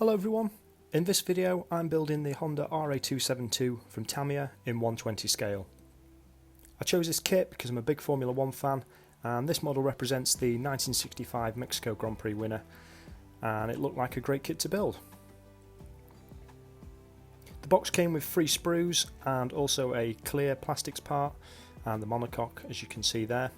Hello everyone, in this video I'm building the Honda RA272 from Tamiya in 120 scale. I chose this kit because I'm a big Formula 1 fan and this model represents the 1965 Mexico Grand Prix winner and it looked like a great kit to build. The box came with 3 sprues and also a clear plastics part and the monocoque, as you can see there.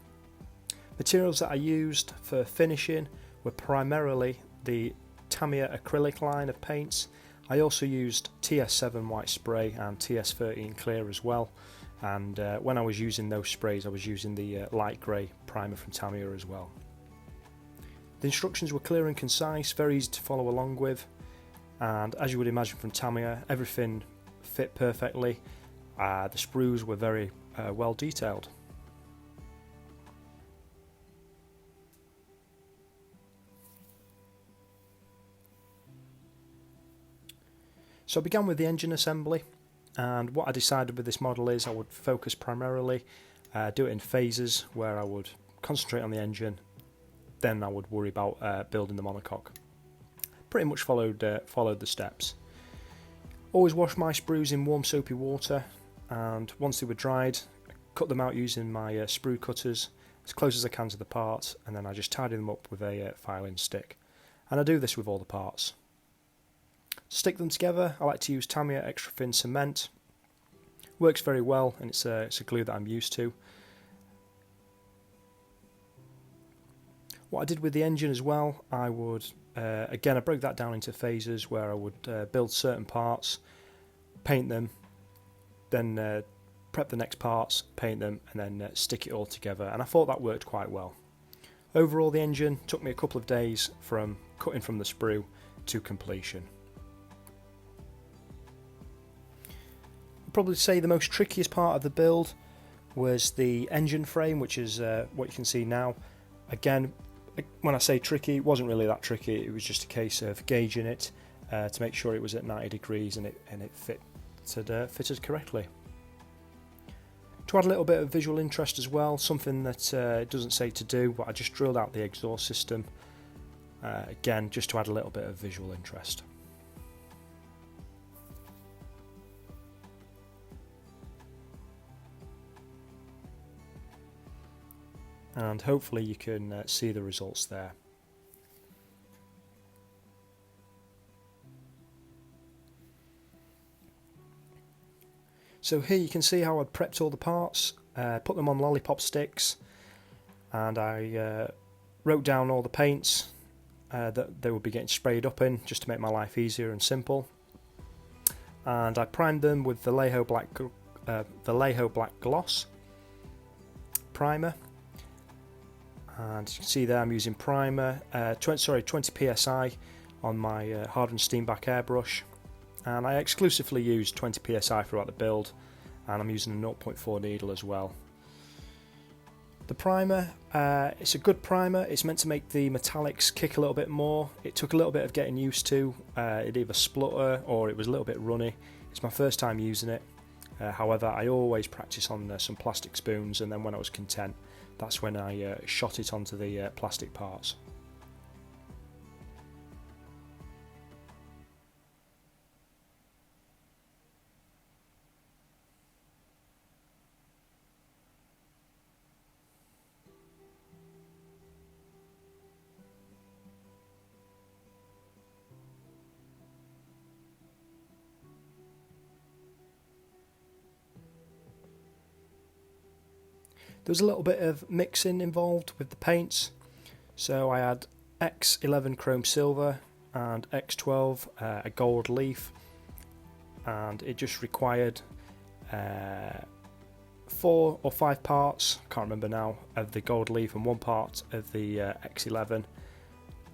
Materials that I used for finishing were primarily the Tamiya acrylic line of paints. I also used TS7 white spray and TS13 clear as well, and when I was using those sprays I was using the light grey primer from Tamiya as well. The instructions were clear and concise, very easy to follow along with, and as you would imagine from Tamiya, everything fit perfectly. The sprues were very well detailed. So I began with the engine assembly, and what I decided with this model is I would focus primarily, do it in phases where I would concentrate on the engine, then I would worry about building the monocoque. Pretty much followed the steps. Always wash my sprues in warm soapy water, and once they were dried, I cut them out using my sprue cutters as close as I can to the parts, and then I just tidy them up with a filing stick. And I do this with all the parts. To stick them together, I like to use Tamiya extra thin cement. Works very well, and it's a glue that I'm used to. What I did with the engine as well, I would again I broke that down into phases where I would build certain parts, paint them, then prep the next parts, paint them, and then stick it all together. And I thought that worked quite well. Overall, the engine took me a couple of days from cutting from the sprue to completion. Probably say the most trickiest part of the build was the engine frame, which is what you can see now. Again, when I say tricky, it wasn't really that tricky. It was just a case of gauging it to make sure it was at 90 degrees and it fitted correctly. To add a little bit of visual interest as well, something that it doesn't say to do, but I just drilled out the exhaust system again just to add a little bit of visual interest. And hopefully you can see the results there. So here you can see how I'd prepped all the parts, put them on lollipop sticks, and I wrote down all the paints that they would be getting sprayed up in, just to make my life easier and simple. And I primed them with the Vallejo Black Gloss primer. And you can see there I'm using primer, 20 psi on my hardened Steenback airbrush, and I exclusively use 20 psi throughout the build, and I'm using a 0.4 needle as well. The primer, it's a good primer. It's meant to make the metallics kick a little bit more. It took a little bit of getting used to. It either splutter or it was a little bit runny. It's my first time using it. However, I always practice on some plastic spoons, and then when I was content, that's when I shot it onto the plastic parts. There was a little bit of mixing involved with the paints, so I had X11 chrome silver and X12 a gold leaf, and it just required 4 or 5 parts, can't remember now, of the gold leaf and 1 part of the X11,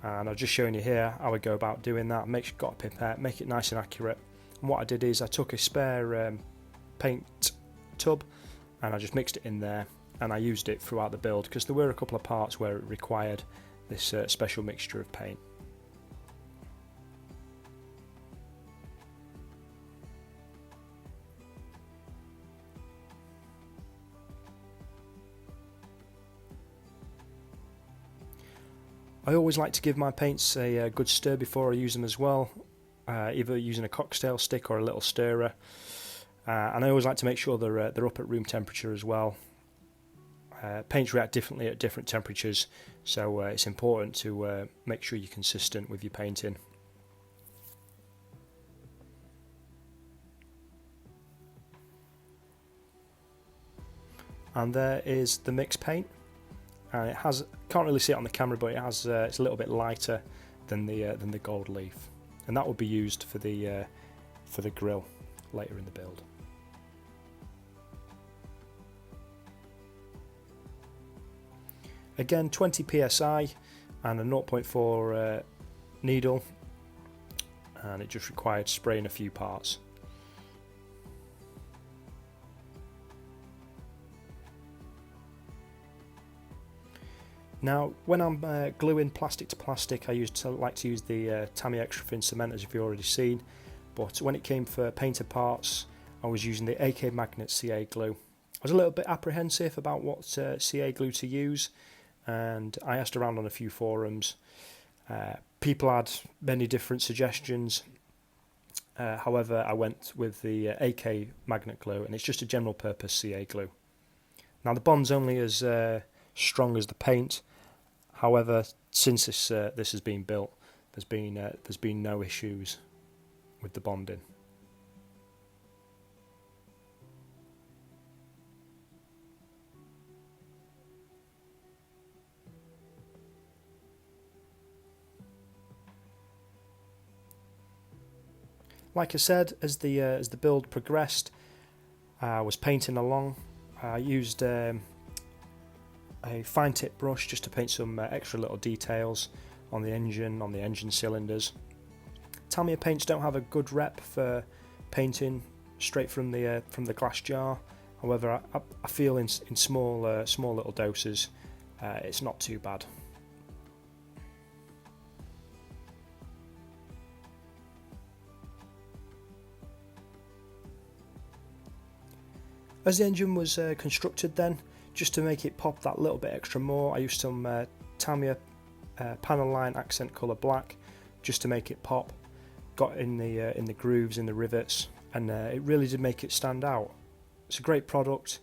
and I'm just showing you here how I go about doing that. Got a pipette, make it nice and accurate, and what I did is I took a spare paint tub and I just mixed it in there, and I used it throughout the build because there were a couple of parts where it required this special mixture of paint. I always like to give my paints a good stir before I use them as well. either using a cocktail stick or a little stirrer. And I always like to make sure they're up at room temperature as well. Paints react differently at different temperatures, so it's important to make sure you're consistent with your painting. And there is the mix paint, and it has, can't really see it on the camera, but it has it's a little bit lighter than the gold leaf, and that will be used for the grill later in the build. Again, 20 psi and a 0.4 needle, and it just required spraying a few parts. Now, when I'm gluing plastic to plastic, I like to use the Tamiya extra thin cement, as you've already seen. But when it came for painted parts, I was using the AK Magnet CA glue. I was a little bit apprehensive about what CA glue to use, and I asked around on a few forums. People had many different suggestions. However, I went with the AK Magnet glue, and it's just a general purpose CA glue. Now, the bond's only as strong as the paint. However, since this has been built, there's been no issues with the bonding. Like I said, as the build progressed, I was painting along. I used a fine tip brush just to paint some extra little details on the engine cylinders. Tamiya paints don't have a good rep for painting straight from the glass jar. However, I feel in small little doses, it's not too bad. As the engine was constructed then, just to make it pop that little bit extra more, I used some Tamiya panel line accent colour black just to make it pop. Got in the grooves, in the rivets, and it really did make it stand out. It's a great product.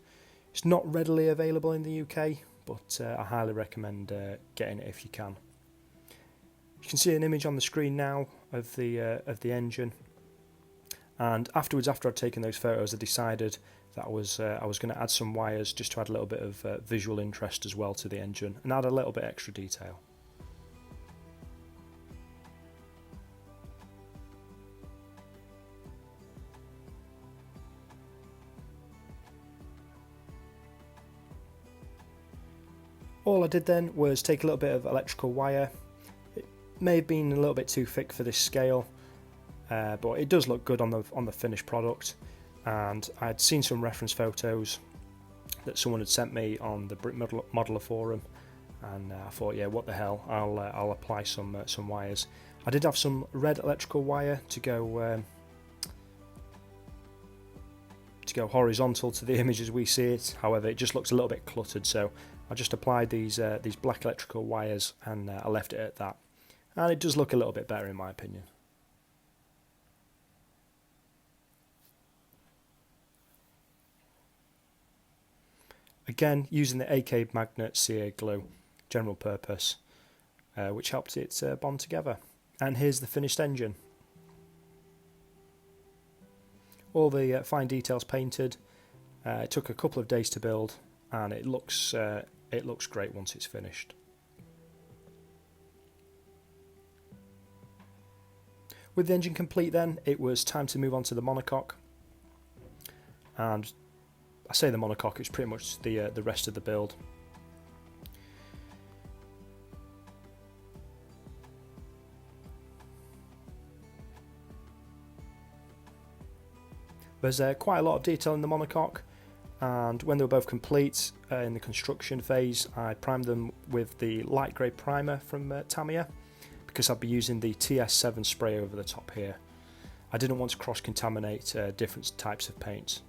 It's not readily available in the UK, but I highly recommend getting it if you can. You can see an image on the screen now of the engine, and afterwards, after I'd taken those photos, I decided that I was going to add some wires just to add a little bit of visual interest as well to the engine and add a little bit extra detail. All I did then was take a little bit of electrical wire. It may have been a little bit too thick for this scale, but it does look good on the finished product. And I'd seen some reference photos that someone had sent me on the Brick Modeler forum, and I thought, yeah, what the hell, I'll apply some wires. I did have some red electrical wire to go horizontal to the image as we see it. However, it just looks a little bit cluttered, so I just applied these black electrical wires, and I left it at that. And it does look a little bit better in my opinion. Again, using the AK Magnet CA glue, general purpose, which helped it bond together. And here's the finished engine. All the fine details painted. It took a couple of days to build, and it looks great once it's finished. With the engine complete then, it was time to move on to the monocoque. And I say the monocoque, it's pretty much the rest of the build. There's quite a lot of detail in the monocoque, and when they were both complete in the construction phase, I primed them with the light grey primer from Tamiya, because I'd be using the TS7 spray over the top here. I didn't want to cross-contaminate different types of paints.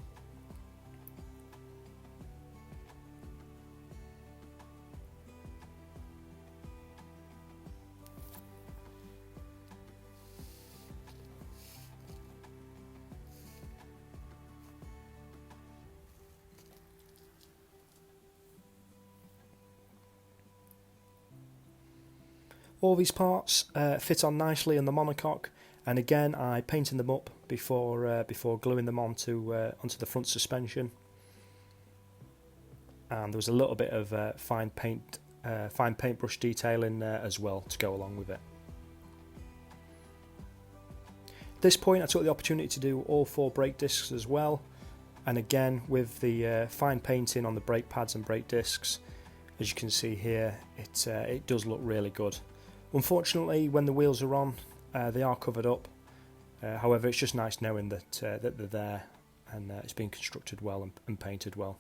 All these parts fit on nicely in the monocoque, and again I painted them up before gluing them onto the front suspension. And there was a little bit of fine paintbrush detailing as well to go along with it. At this point I took the opportunity to do all 4 brake discs as well, and again with the fine painting on the brake pads and brake discs, as you can see here, it does look really good. Unfortunately, when the wheels are on, they are covered up. However, it's just nice knowing that they're there and it's been constructed well and painted well.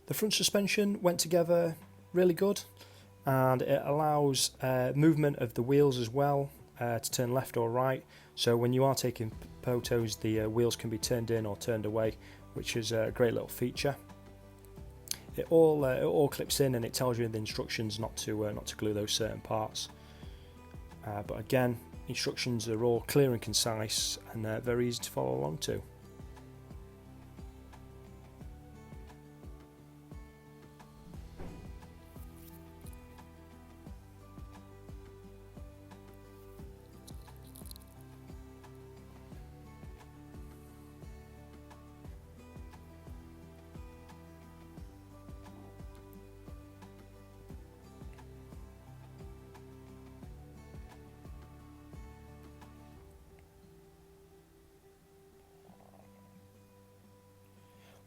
The front suspension went together really good, and it allows movement of the wheels as well to turn left or right. So when you are taking photos, the wheels can be turned in or turned away, which is a great little feature. It all clips in, and it tells you in the instructions not to glue those certain parts. But again, instructions are all clear and concise, and very easy to follow along to.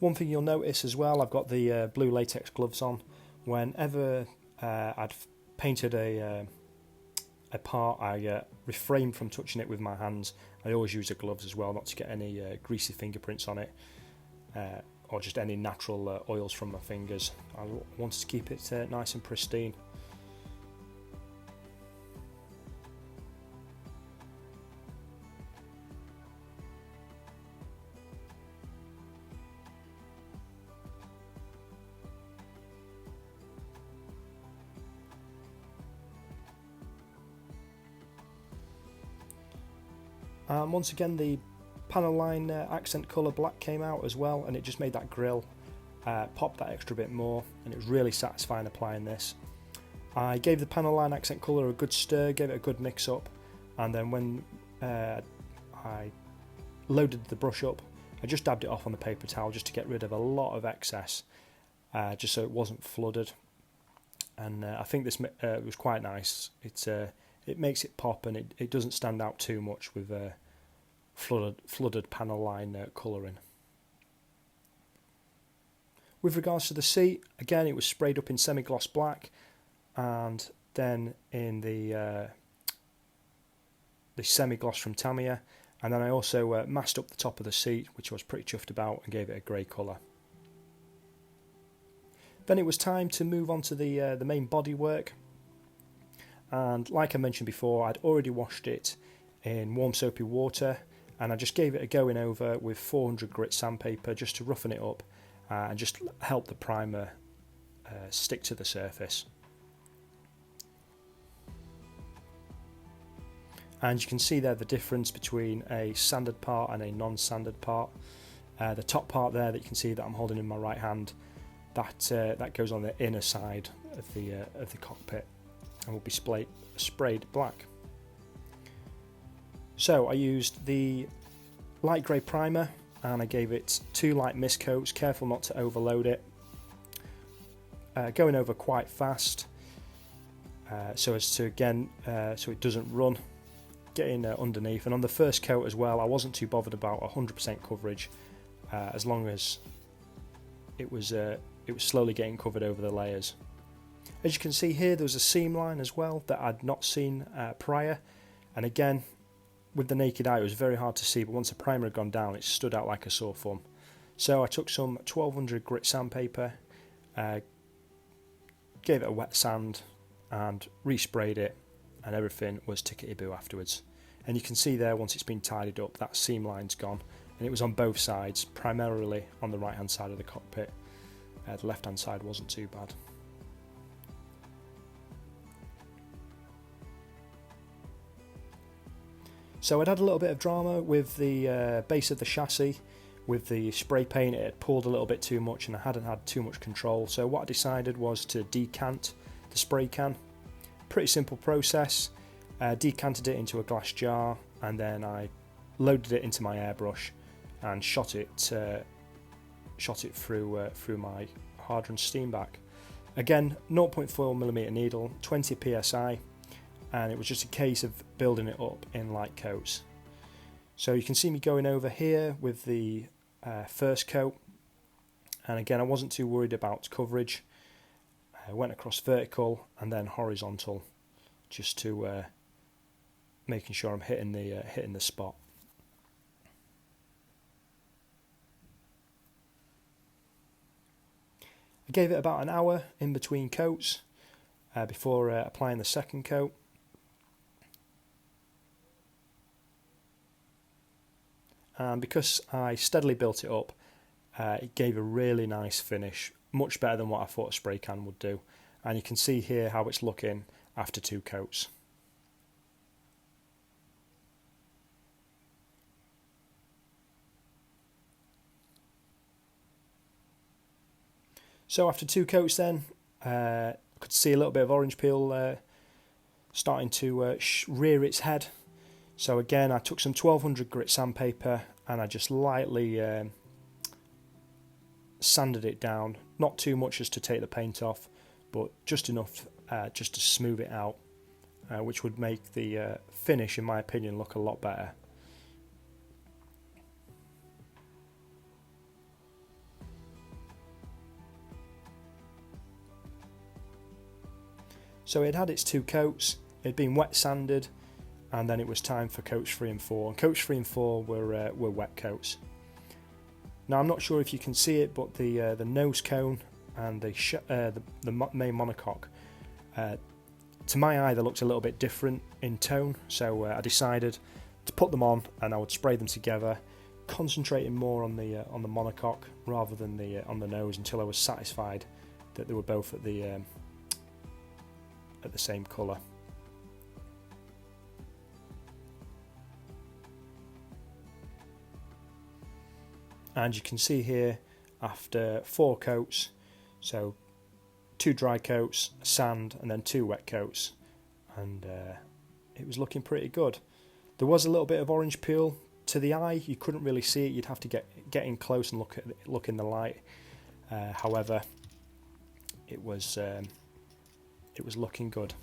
One thing you'll notice as well, I've got the blue latex gloves on. Whenever I'd painted a part, I refrained from touching it with my hands. I always use the gloves as well, not to get any greasy fingerprints on it, or just any natural oils from my fingers. I wanted to keep it nice and pristine. Once again, the panel line accent colour black came out as well, and it just made that grille pop that extra bit more, and it was really satisfying applying this. I gave the panel line accent colour a good stir, gave it a good mix up, and then when I loaded the brush up, I just dabbed it off on the paper towel just to get rid of a lot of excess, just so it wasn't flooded. And I think this was quite nice. It makes it pop, and it doesn't stand out too much with flooded panel line colouring. With regards to the seat, again it was sprayed up in semi-gloss black, and then in the semi-gloss from Tamiya, and then I also masked up the top of the seat, which I was pretty chuffed about, and gave it a grey colour. Then it was time to move on to the main bodywork. And like I mentioned before, I'd already washed it in warm soapy water, and I just gave it a going over with 400 grit sandpaper just to roughen it up and just help the primer stick to the surface. And you can see there the difference between a sanded part and a non-sanded part. The top part there that you can see that I'm holding in my right hand, that goes on the inner side of the cockpit, and will be sprayed black. So I used the light grey primer, and I gave it 2 light mist coats, careful not to overload it, going over quite fast so as to so it doesn't run, getting underneath. And on the first coat as well, I wasn't too bothered about 100% coverage, as long as it was slowly getting covered over the layers. As you can see here, there was a seam line as well that I'd not seen prior, and again, with the naked eye it was very hard to see, but once the primer had gone down it stood out like a sore thumb. So I took some 1200 grit sandpaper, gave it a wet sand and resprayed it, and everything was tickety-boo afterwards. and you can see there once it's been tidied up that seam line's gone, and it was on both sides, primarily on the right hand side of the cockpit. The left hand side wasn't too bad. So I'd had a little bit of drama with the base of the chassis. With the spray paint, it had pulled a little bit too much and I hadn't had too much control, so what I decided was to decant the spray can. Pretty simple process. Decanted it into a glass jar, and then I loaded it into my airbrush and shot it through my hardened steam back. Again, 0.4mm needle, 20 psi, and it was just a case of building it up in light coats. So you can see me going over here with the first coat, and again I wasn't too worried about coverage. I went across vertical and then horizontal, just to making sure I'm hitting the spot. I gave it about an hour in between coats before applying the second coat. And because I steadily built it up, it gave a really nice finish, much better than what I thought a spray can would do. And you can see here how it's looking after 2 coats. So after 2 coats then, I could see a little bit of orange peel starting to rear its head. So again, I took some 1200 grit sandpaper and I just lightly sanded it down, not too much as to take the paint off, but just enough just to smooth it out, which would make the finish, in my opinion, look a lot better. So it had its 2 coats, it had been wet sanded, and then it was time for coats 3 and 4. And coats 3 and 4 were wet coats. Now I'm not sure if you can see it, but the nose cone and the main monocoque, to my eye they looked a little bit different in tone. So I decided to put them on and I would spray them together, concentrating more on the monocoque rather than on the nose, until I was satisfied that they were both at the same colour. And you can see here after 4 coats, so 2 dry coats, sand, and then 2 wet coats, and it was looking pretty good. There was a little bit of orange peel to the eye. You couldn't really see it. You'd have to get in close and look in the light. However, it was looking good.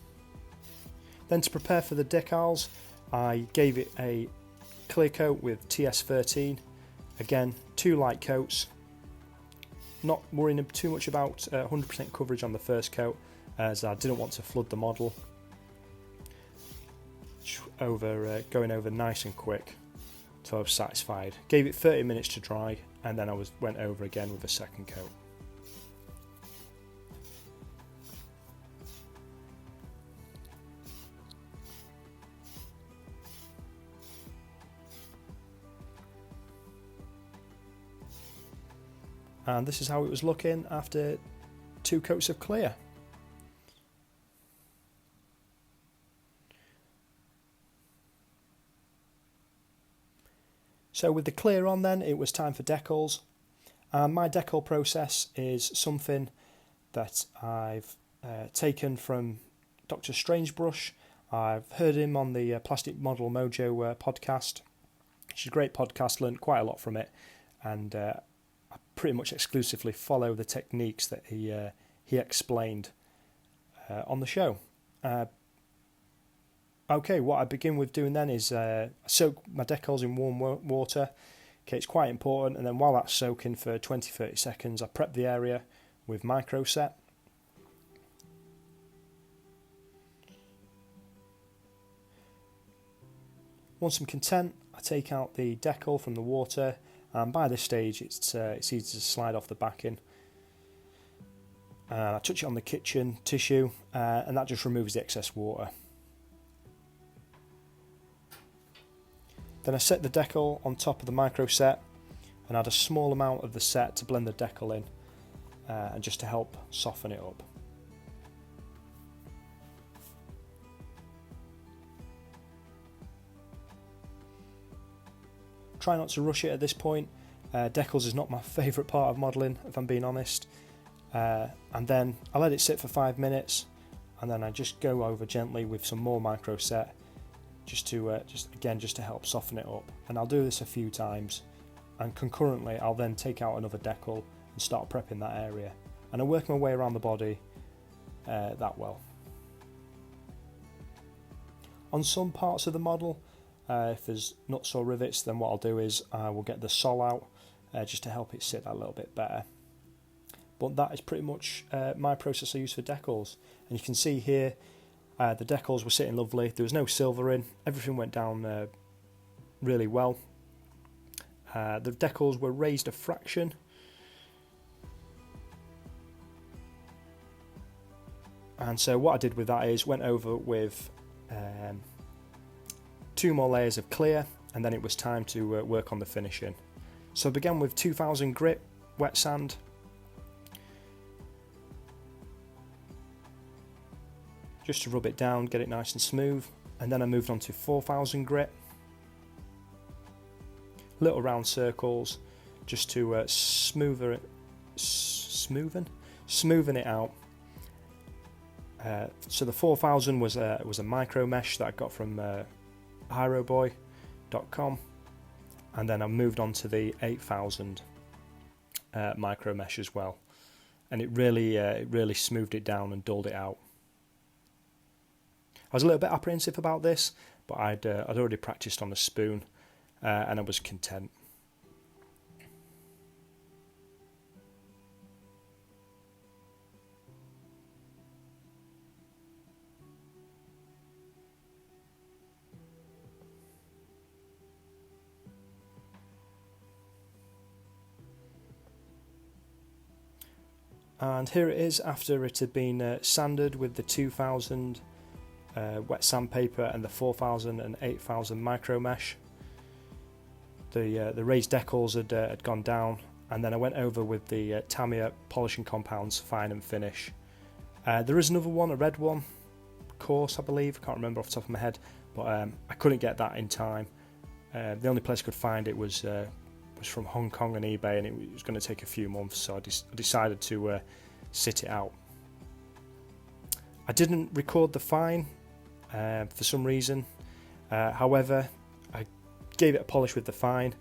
Then to prepare for the decals, I gave it a clear coat with TS13. Again, 2 light coats. Not worrying too much about 100% coverage on the first coat, as I didn't want to flood the model. Going over nice and quick till I was satisfied. Gave it 30 minutes to dry, and then I went over again with a second coat. And this is how it was looking after 2 coats of clear. So with the clear on then, it was time for decals. And my decal process is something that I've taken from Dr. Strangebrush. I've heard him on the Plastic Model Mojo podcast. It's a great podcast, learned quite a lot from it, and I pretty much exclusively follow the techniques that he explained on the show. Okay, what I begin with doing then is soak my decals in warm water. Okay, it's quite important, and then while that's soaking for 20-30 seconds, I prep the area with microset. Once I'm content, I take out the decal from the water, and by this stage it's easy to slide off the backing. I touch it on the kitchen tissue, and that just removes the excess water. Then I set the decal on top of the micro set and add a small amount of the set to blend the decal in and just to help soften it up. Try not to rush it at this point. Decals is not my favourite part of modelling, if I'm being honest. And then I let it sit for 5 minutes, and then I just go over gently with some more micro set, just to help soften it up. And I'll do this a few times, and concurrently I'll then take out another decal and start prepping that area. And I work my way around the body that well. On some parts of the model, if there's nuts or rivets, then what I'll do is I will get the sol out just to help it sit a little bit better. But that is pretty much my process I use for decals. And you can see here the decals were sitting lovely. There was no silver in. Everything went down really well. The decals were raised a fraction. And so what I did with that is went over with 2 more layers of clear, and then it was time to work on the finishing. So I began with 2000 grit wet sand. Just to rub it down, get it nice and smooth, and then I moved on to 4000 grit. Little round circles, just to smoothen it out. So the 4000 was a micro mesh that I got from hiroboy.com, and then I moved on to the 8000 micro mesh as well, and it really smoothed it down and dulled it out. I was a little bit apprehensive about this, but I'd already practiced on a spoon, and I was content. And here it is after it had been sanded with the 2000 wet sandpaper and the 4000 and 8000 micro mesh. The raised decals had gone down, and then I went over with the Tamiya polishing compounds fine and finish. There is another one, a red one, coarse I believe, I can't remember off the top of my head, but I couldn't get that in time. The only place I could find it was from Hong Kong on eBay, and it was going to take a few months, so I decided to sit it out. I didn't record the fine for some reason. However, I gave it a polish with the fine,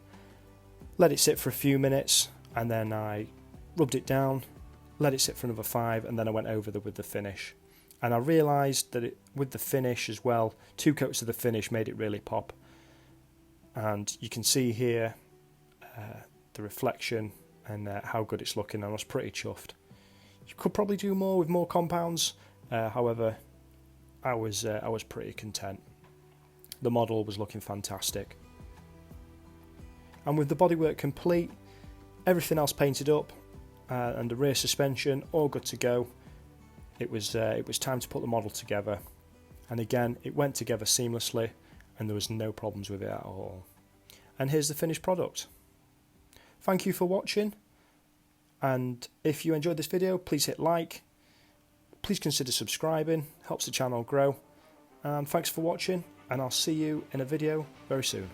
let it sit for a few minutes, and then I rubbed it down, let it sit for another 5, and then I went over with the finish. And I realised that with the finish as well, 2 coats of the finish made it really pop. And you can see here the reflection and how good it's looking. I was pretty chuffed. You could probably do more with more compounds. However, I was pretty content. The model was looking fantastic. And with the bodywork complete, everything else painted up, and the rear suspension all good to go, it was time to put the model together. And again, it went together seamlessly, and there was no problems with it at all. And here's the finished product. Thank you for watching, and if you enjoyed this video, please hit like, please consider subscribing, helps the channel grow, and thanks for watching, and I'll see you in a video very soon.